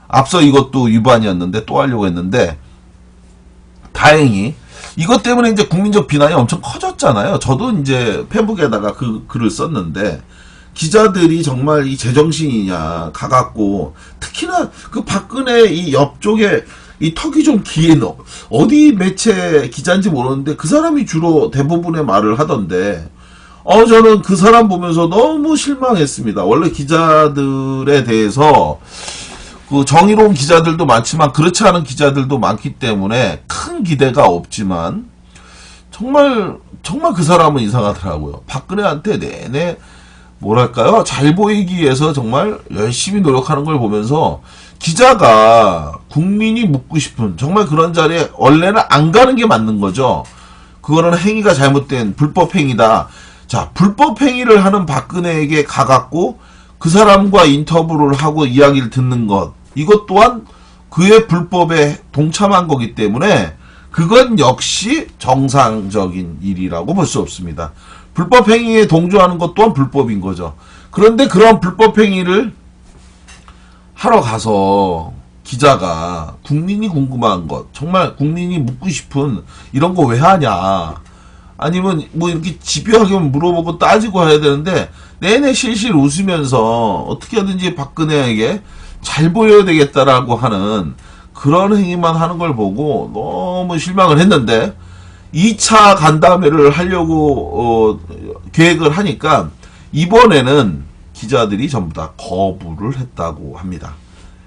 S2: 앞서 이것도 위반이었는데 또 하려고 했는데, 다행히 이것 때문에 이제 국민적 비난이 엄청 커졌잖아요. 저도 이제 페북에다가 그 글을 썼는데, 기자들이 정말 이 제정신이냐 가갖고, 특히나 그 박근혜 이 옆쪽에 이 턱이 좀 긴 어디 매체 기자인지 모르는데 그 사람이 주로 대부분의 말을 하던데, 저는 그 사람 보면서 너무 실망했습니다. 원래 기자들에 대해서 그 정의로운 기자들도 많지만 그렇지 않은 기자들도 많기 때문에 큰 기대가 없지만 정말 그 사람은 이상하더라고요. 박근혜한테 내내 뭐랄까요? 잘 보이기 위해서 정말 열심히 노력하는 걸 보면서 기자가 국민이 묻고 싶은 정말 그런 자리에 원래는 안 가는 게 맞는 거죠. 그거는 행위가 잘못된 불법 행위다. 자, 불법 행위를 하는 박근혜에게 가갖고 그 사람과 인터뷰를 하고 이야기를 듣는 것, 이것 또한 그의 불법에 동참한 거기 때문에 그건 역시 정상적인 일이라고 볼 수 없습니다. 불법 행위에 동조하는 것 또한 불법인 거죠. 그런데 그런 불법 행위를 하러 가서 기자가 국민이 궁금한 것, 정말 국민이 묻고 싶은 이런 거 왜 하냐, 아니면 뭐 이렇게 집요하게 물어보고 따지고 해야 되는데 내내 실실 웃으면서 어떻게 하든지 박근혜에게 잘 보여야 되겠다라고 하는 그런 행위만 하는 걸 보고 너무 실망을 했는데 2차 간담회를 하려고 계획을 하니까 이번에는 기자들이 전부 다 거부를 했다고 합니다.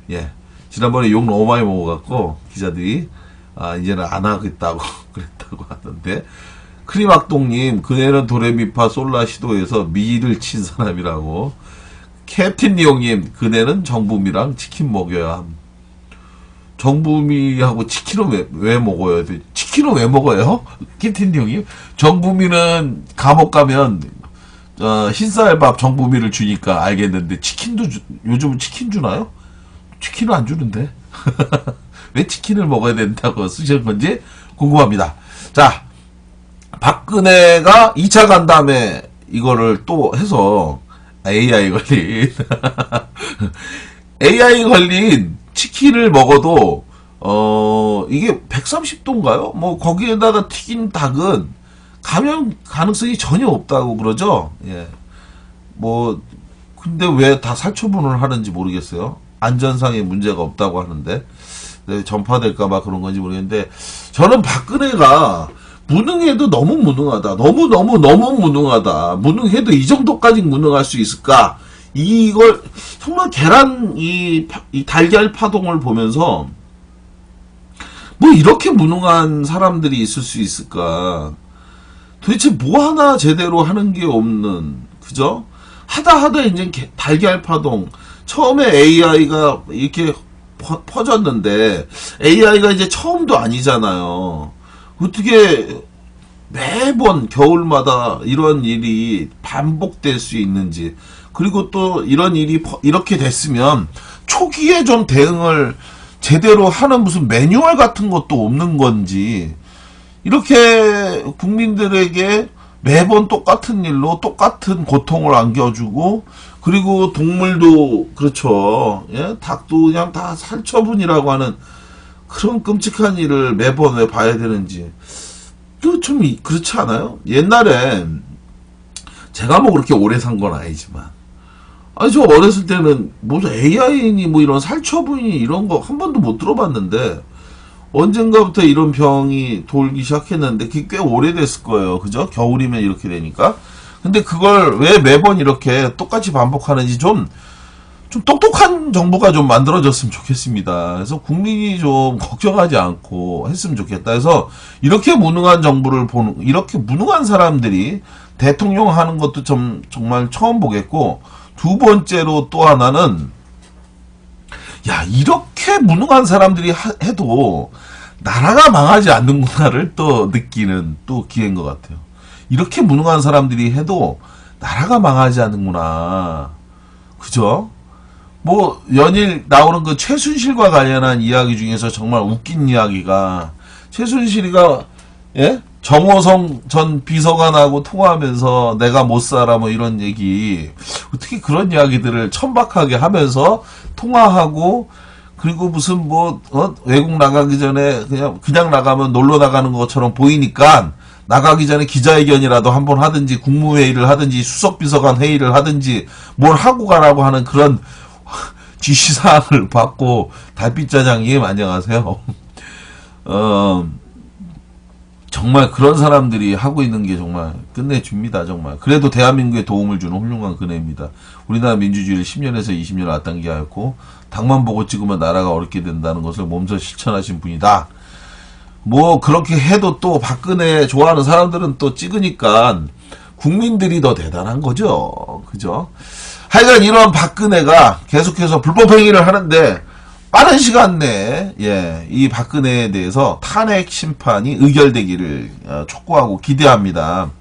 S2: 예. 지난번에 욕 너무 많이 먹어갖고 기자들이 이제는 안 하겠다고 그랬다고 하던데, 크림악동님, 그네는 도레미파 솔라시도에서 미를 친 사람이라고. 캡틴 리옹님, 그네는 정부미랑 치킨 먹여야 함. 정부미하고 치킨은 왜 먹어야 돼? 치킨은 왜 먹어요? 캡틴 리옹님, 정부미는 감옥 가면 흰쌀밥 정부미를 주니까 알겠는데 치킨도 요즘은 치킨 주나요? 치킨은 안 주는데 왜 치킨을 먹어야 된다고 쓰신 건지 궁금합니다. 자, 박근혜가 2차 간담회 이거를 또 해서 AI 걸린 AI 걸린 치킨을 먹어도 이게 130도인가요? 뭐 거기에다가 튀긴 닭은 감염 가능성이 전혀 없다고 그러죠. 예. 뭐 근데 왜 다 살처분을 하는지 모르겠어요. 안전상의 문제가 없다고 하는데 전파될까봐 그런 건지 모르겠는데, 저는 박근혜가 무능해도 너무 무능하다. 너무 무능하다. 무능해도 이 정도까지 무능할 수 있을까? 이걸 정말 계란 이 달걀 파동을 보면서 뭐 이렇게 무능한 사람들이 있을 수 있을까? 도대체 뭐 하나 제대로 하는 게 없는, 그죠? 하다 이제 달걀 파동. 처음에 AI가 이렇게 퍼졌는데 AI가 이제 처음도 아니잖아요. 어떻게 매번 겨울마다 이런 일이 반복될 수 있는지, 그리고 또 이런 일이 이렇게 됐으면 초기에 좀 대응을 제대로 하는 무슨 매뉴얼 같은 것도 없는 건지, 이렇게 국민들에게 매번 똑같은 일로 똑같은 고통을 안겨주고, 그리고 동물도 그렇죠. 예? 닭도 그냥 다 살처분이라고 하는 그런 끔찍한 일을 매번 왜 봐야 되는지 또 좀 그렇지 않아요? 옛날에 제가 뭐 그렇게 오래 산 건 아니지만, 아니 저 어렸을 때는 뭐 AI니 뭐 이런 살처분이 이런 거 한 번도 못 들어봤는데 언젠가부터 이런 병이 돌기 시작했는데 그게 꽤 오래됐을 거예요. 그죠? 겨울이면 이렇게 되니까. 근데 그걸 왜 매번 이렇게 똑같이 반복하는지 좀 똑똑한 정부가 좀 만들어졌으면 좋겠습니다. 그래서 국민이 좀 걱정하지 않고 했으면 좋겠다. 그래서 이렇게 무능한 정부를 보는, 이렇게 무능한 사람들이 대통령 하는 것도 정말 처음 보겠고, 두 번째로 또 하나는, 야, 이렇게 무능한 사람들이 해도 나라가 망하지 않는구나를 또 느끼는 또 기회인 것 같아요. 이렇게 무능한 사람들이 해도 나라가 망하지 않는구나. 그죠? 뭐 연일 나오는 그 최순실과 관련한 이야기 중에서 정말 웃긴 이야기가, 최순실이가 정호성 전 비서관하고 통화하면서 내가 못 살아 뭐 이런 얘기, 어떻게 그런 이야기들을 천박하게 하면서 통화하고, 그리고 무슨 외국 나가기 전에 그냥 나가면 놀러 나가는 것처럼 보이니까 나가기 전에 기자회견이라도 한번 하든지 국무회의를 하든지 수석비서관 회의를 하든지 뭘 하고 가라고 하는 그런 지시사항을 받고, 달빛짜장님 안녕하세요. 정말 그런 사람들이 하고 있는 게 정말 끝내줍니다. 정말. 그래도 대한민국에 도움을 주는 훌륭한 그네입니다. 우리나라 민주주의를 10년에서 20년 앞당겨 하였고 당만 보고 찍으면 나라가 어렵게 된다는 것을 몸소 실천하신 분이다. 뭐 그렇게 해도 또 박근혜 좋아하는 사람들은 또 찍으니까 국민들이 더 대단한 거죠. 그죠? 하여간 이런 박근혜가 계속해서 불법행위를 하는데 빠른 시간 내에 이 박근혜에 대해서 탄핵 심판이 의결되기를 촉구하고 기대합니다.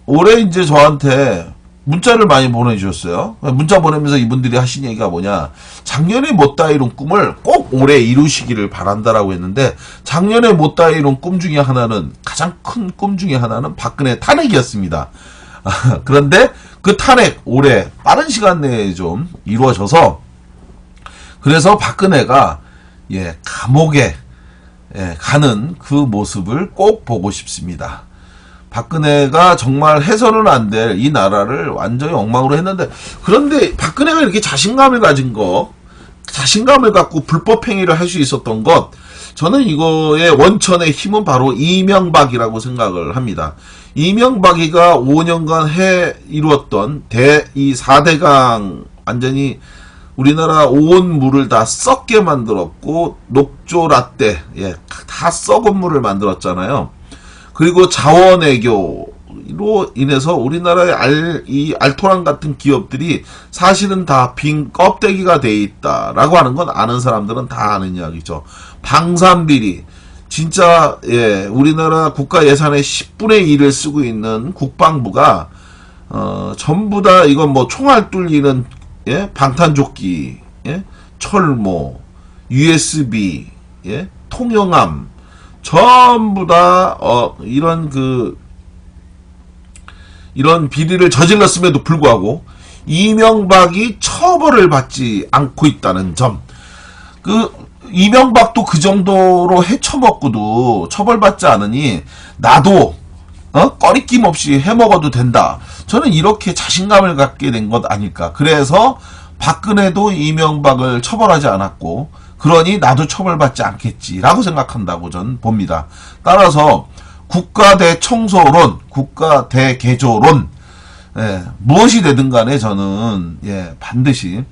S2: 올해 이제 저한테 문자를 많이 보내주셨어요. 문자 보내면서 이분들이 하신 얘기가 뭐냐, 작년에 못다 이룬 꿈을 꼭 올해 이루시기를 바란다라고 했는데, 작년에 못다 이룬 꿈 중에 하나는, 가장 큰 꿈 중에 하나는 박근혜 탄핵이었습니다. 그런데 그 탄핵 올해 빠른 시간 내에 좀 이루어져서, 그래서 박근혜가 감옥에 가는 그 모습을 꼭 보고 싶습니다. 박근혜가 정말 해서는 안 될 이 나라를 완전히 엉망으로 했는데, 그런데 박근혜가 이렇게 자신감을 가진 거, 자신감을 갖고 불법행위를 할 수 있었던 것, 저는 이거의 원천의 힘은 바로 이명박이라고 생각을 합니다. 이명박이가 5년간 이루었던 이 4대강 완전히 우리나라 온 물을 다 썩게 만들었고, 녹조 라떼, 다 썩은 물을 만들었잖아요. 그리고 자원외교로 인해서 우리나라의 이 알토란 같은 기업들이 사실은 다 빈 껍데기가 돼 있다라고 하는 건 아는 사람들은 다 아는 이야기죠. 방산비리, 진짜 우리나라 국가 예산의 10분의 1을 쓰고 있는 국방부가 전부 다 이건 뭐 총알 뚫리는 방탄조끼, 철모, USB, 통영함, 전부 다 이런 비리를 저질렀음에도 불구하고 이명박이 처벌을 받지 않고 있다는 점. 이명박도 그 정도로 해쳐먹고도 처벌받지 않으니 나도 꺼리낌 없이 해먹어도 된다. 저는 이렇게 자신감을 갖게 된 것 아닐까. 그래서 박근혜도 이명박을 처벌하지 않았고, 그러니 나도 처벌받지 않겠지라고 생각한다고 저는 봅니다. 따라서 국가 대청소론, 국가 대개조론, 무엇이 되든 간에 저는 반드시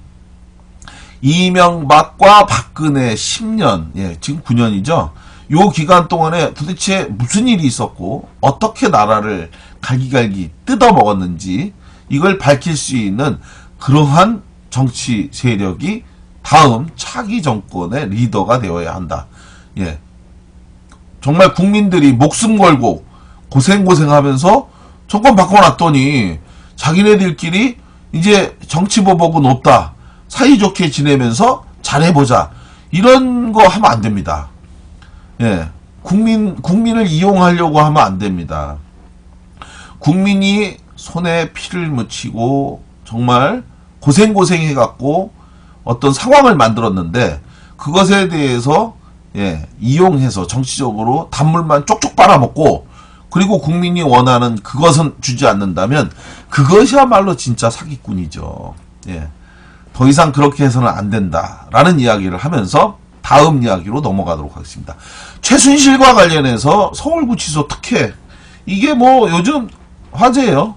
S2: 이명박과 박근혜 10년, 지금 9년이죠. 요 기간 동안에 도대체 무슨 일이 있었고 어떻게 나라를 갈기갈기 뜯어먹었는지 이걸 밝힐 수 있는 그러한 정치 세력이 다음 차기 정권의 리더가 되어야 한다. 정말 국민들이 목숨 걸고 고생하면서 정권 바꿔놨더니 자기네들끼리 이제 정치보복은 없다. 사이좋게 지내면서 잘해보자. 이런 거 하면 안 됩니다. 국민을 이용하려고 하면 안 됩니다. 국민이 손에 피를 묻히고 정말 고생해갖고 어떤 상황을 만들었는데 그것에 대해서 이용해서 정치적으로 단물만 쪽쪽 빨아먹고 그리고 국민이 원하는 그것은 주지 않는다면 그것이야말로 진짜 사기꾼이죠. 더 이상 그렇게 해서는 안 된다라는 이야기를 하면서 다음 이야기로 넘어가도록 하겠습니다. 최순실과 관련해서 서울구치소 특혜, 이게 뭐 요즘 화제예요.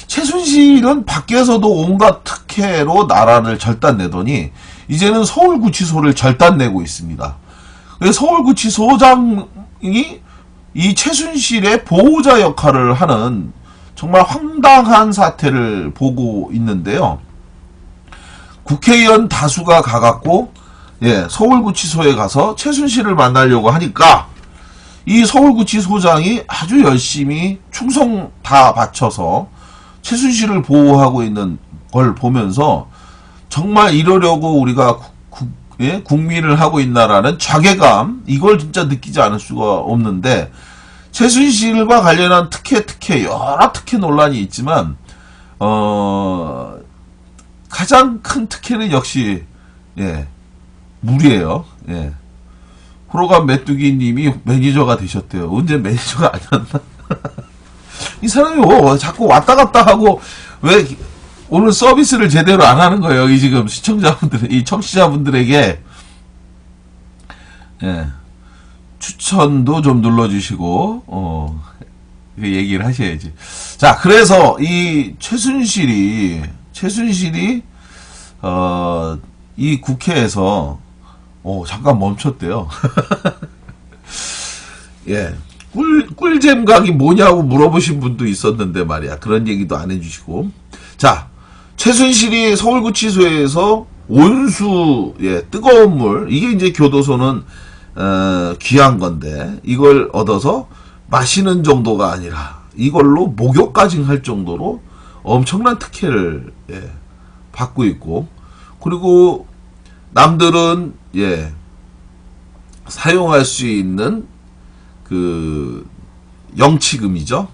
S2: 최순실은 밖에서도 온갖 특혜로 나라를 절단내더니 이제는 서울구치소를 절단내고 있습니다. 서울구치소장이 이 최순실의 보호자 역할을 하는 정말 황당한 사태를 보고 있는데요. 국회의원 다수가 가갖고 서울구치소에 가서 최순실을 만나려고 하니까 이 서울구치소장이 아주 열심히 충성 다 바쳐서 최순실을 보호하고 있는 걸 보면서 정말 이러려고 우리가 국민을 하고 있나라는 자괴감, 이걸 진짜 느끼지 않을 수가 없는데, 최순실과 관련한 특혜 여러 특혜 논란이 있지만 가장 큰 특혜는 역시 물이에요. 호로간 메뚜기님이 매니저가 되셨대요. 언제 매니저가 아니었나? 이 사람이 자꾸 왔다 갔다 하고 왜 오늘 서비스를 제대로 안 하는 거예요. 이 지금 시청자분들, 이 청취자분들에게 추천도 좀 눌러주시고, 얘기를 하셔야지. 자, 그래서 이 최순실이, 이 국회에서, 잠깐 멈췄대요. 예. 꿀잼각이 뭐냐고 물어보신 분도 있었는데 말이야. 그런 얘기도 안 해주시고. 자, 최순실이 서울구치소에서 온수, 뜨거운 물, 이게 이제 교도소는, 귀한 건데, 이걸 얻어서 마시는 정도가 아니라, 이걸로 목욕까지 할 정도로 엄청난 특혜를, 받고 있고, 그리고 남들은, 사용할 수 있는 영치금이죠.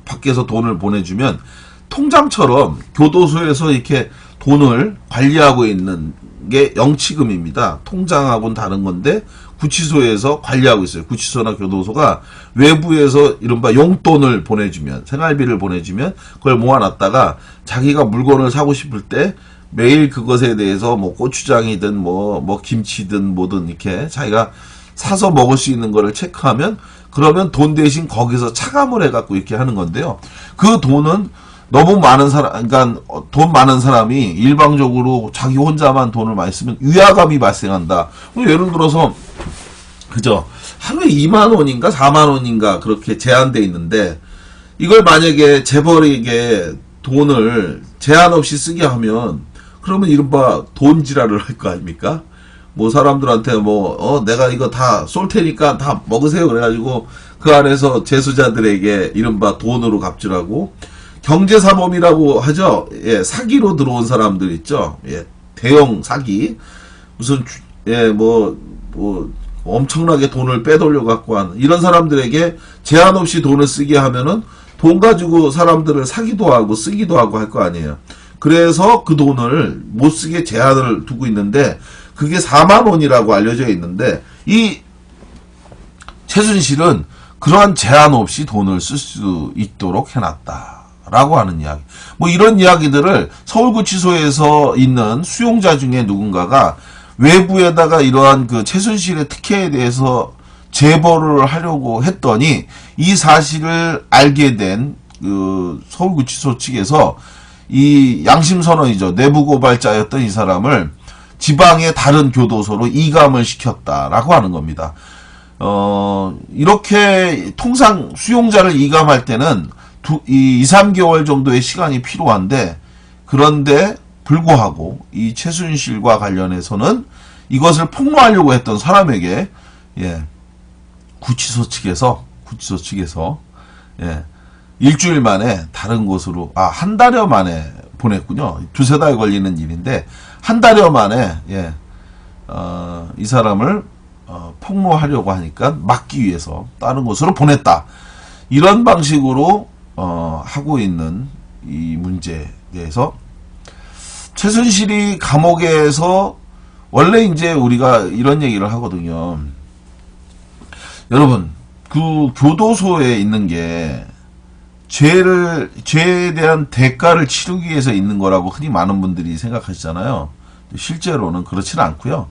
S2: 밖에서 돈을 보내주면 통장처럼 교도소에서 이렇게 돈을 관리하고 있는 게 영치금입니다. 통장하고는 다른 건데 구치소에서 관리하고 있어요. 구치소나 교도소가 외부에서 이른바 용돈을 보내주면, 생활비를 보내주면 그걸 모아놨다가 자기가 물건을 사고 싶을 때 매일 그것에 대해서 뭐 고추장이든 뭐 김치든 뭐든 이렇게 자기가 사서 먹을 수 있는 거를 체크하면, 그러면 돈 대신 거기서 차감을 해갖고 이렇게 하는 건데요. 그 돈은 너무 많은 사람, 그러니까 돈 많은 사람이 일방적으로 자기 혼자만 돈을 많이 쓰면 위화감이 발생한다. 예를 들어서 그죠? 하루에 2만 원인가 4만 원인가 그렇게 제한돼 있는데, 이걸 만약에 재벌에게 돈을 제한 없이 쓰게 하면, 그러면 이른바 돈 지랄을 할 거 아닙니까? 뭐 사람들한테 내가 이거 다 쏠 테니까 다 먹으세요 그래가지고 그 안에서 재수자들에게 이른바 돈으로 갑질하고, 경제사범이라고 하죠. 사기로 들어온 사람들 있죠. 대형 사기, 무슨 엄청나게 돈을 빼돌려 갖고 한 이런 사람들에게 제한 없이 돈을 쓰게 하면은 돈 가지고 사람들을 사기도 하고 쓰기도 하고 할 거 아니에요. 그래서 그 돈을 못 쓰게 제한을 두고 있는데, 그게 4만 원이라고 알려져 있는데, 이 최순실은 그러한 제한 없이 돈을 쓸 수 있도록 해놨다라고 하는 이야기. 뭐 이런 이야기들을 서울구치소에서 있는 수용자 중에 누군가가 외부에다가 이러한 그 최순실의 특혜에 대해서 제보를 하려고 했더니, 이 사실을 알게 된 그 서울구치소 측에서 이 양심선언이죠. 내부고발자였던 이 사람을 지방의 다른 교도소로 이감을 시켰다라고 하는 겁니다. 이렇게 통상 수용자를 이감할 때는 2, 3개월 정도의 시간이 필요한데, 그런데 불구하고 이 최순실과 관련해서는 이것을 폭로하려고 했던 사람에게 구치소 측에서 일주일 만에 다른 곳으로, 한 달여 만에 보냈군요. 2-3달 걸리는 일인데 한 달여 만에 이 사람을 폭로하려고 하니까 막기 위해서 다른 곳으로 보냈다. 이런 방식으로 하고 있는 이 문제에 대해서 최순실이 감옥에서, 원래 이제 우리가 이런 얘기를 하거든요. 여러분, 그 교도소에 있는 게 죄에 대한 대가를 치르기 위해서 있는 거라고 흔히 많은 분들이 생각하시잖아요. 실제로는 그렇지는 않고요.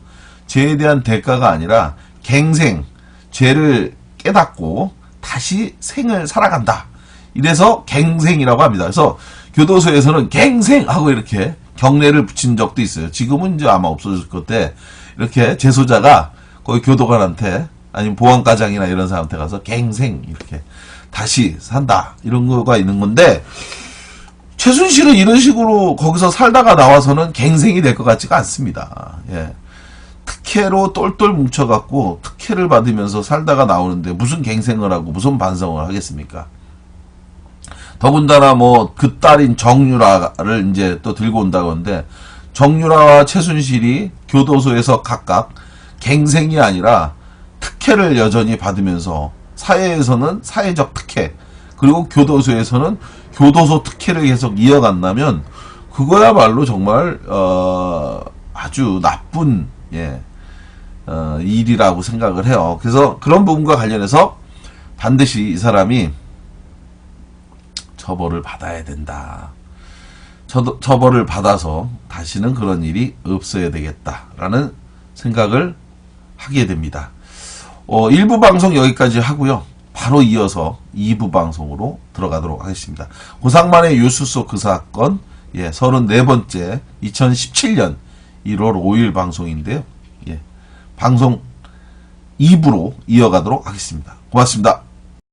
S2: 죄에 대한 대가가 아니라 갱생, 죄를 깨닫고 다시 생을 살아간다. 이래서 갱생이라고 합니다. 그래서 교도소에서는 갱생하고 이렇게 경례를 붙인 적도 있어요. 지금은 이제 아마 없어졌을 건데, 이렇게 재소자가 거기 교도관한테 아니면 보안과장이나 이런 사람한테 가서 갱생 이렇게 다시 산다, 이런 거가 있는 건데, 최순실은 이런 식으로 거기서 살다가 나와서는 갱생이 될 것 같지가 않습니다. 특혜로 똘똘 뭉쳐갖고 특혜를 받으면서 살다가 나오는데 무슨 갱생을 하고 무슨 반성을 하겠습니까? 더군다나 그 딸인 정유라를 이제 또 들고 온다고 하는데, 정유라와 최순실이 교도소에서 각각 갱생이 아니라 특혜를 여전히 받으면서, 사회에서는 사회적 특혜, 그리고 교도소에서는 교도소 특혜를 계속 이어간다면, 그거야말로 정말 아주 나쁜 일이라고 생각을 해요. 그래서 그런 부분과 관련해서 반드시 이 사람이 처벌을 받아야 된다. 처벌을 받아서 다시는 그런 일이 없어야 되겠다라는 생각을 하게 됩니다. 1부 방송 여기까지 하고요. 바로 이어서 2부 방송으로 들어가도록 하겠습니다. 고상만의 유수소 그 사건, 34번째 2017년 1월 5일 방송인데요. 방송 2부로 이어가도록 하겠습니다. 고맙습니다.